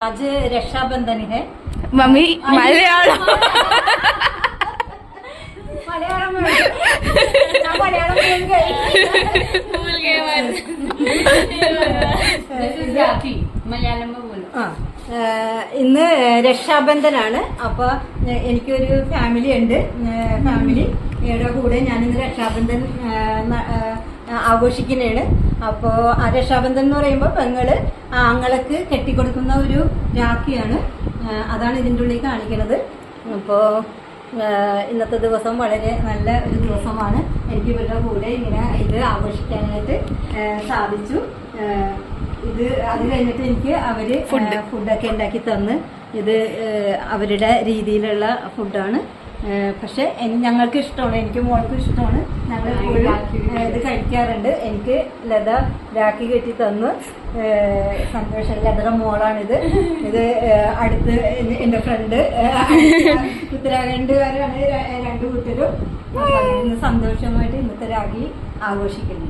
आज रक्षाबंधन है। मम्मी मलयाളം मलयाളം मलयाളം भूल गए मलयाളം में बोलो। ഇന്ന് രക്ഷാബന്ധനാണ്. അപ്പൊ എനിക്കൊരു ഫാമിലി ഉണ്ട്. ഫാമിലിയുടെ കൂടെ ഞാനിന്ന് രക്ഷാബന്ധൻ ആഘോഷിക്കുന്നതാണ്. അപ്പോ ആ രക്ഷാബന്ധൻ എന്ന് പറയുമ്പോൾ പെങ്ങള് ആങ്ങളക്ക് കെട്ടിക്കൊടുക്കുന്ന ഒരു രാഖിയാണ്. അതാണ് ഇതിൻ്റെ ഉള്ളിൽ കാണിക്കുന്നത്. അപ്പോ ഇന്നത്തെ ദിവസം വളരെ നല്ല ഒരു ദിവസമാണ്. എനിക്ക് ഇവരുടെ കൂടെ ഇങ്ങനെ ഇത് ആഘോഷിക്കാനായിട്ട് സാധിച്ചു. ഇത് അത് കഴിഞ്ഞിട്ട് എനിക്ക് അവര് ഫുഡൊക്കെ ഉണ്ടാക്കി തന്ന്, ഇത് അവരുടെ രീതിയിലുള്ള ഫുഡാണ്. പക്ഷെ ഞങ്ങൾക്ക് ഇഷ്ടമാണ്, എനിക്ക് മോൾക്ക് ഇഷ്ടമാണ്. ഞങ്ങൾ ഇത് കഴിക്കാറുണ്ട്. എനിക്ക് ലത രാഖി കെട്ടി തന്നു. സന്തോഷം. ലതയുടെ മോളാണിത്. ഇത് അടുത്ത് എൻ്റെ ഫ്രണ്ട് ഉത്തരാഖണ്ഡുകാരാണ് രണ്ടു കൂട്ടരും. സന്തോഷമായിട്ട് ഇന്നത്തെ രാഖി ആഘോഷിക്കുന്നു.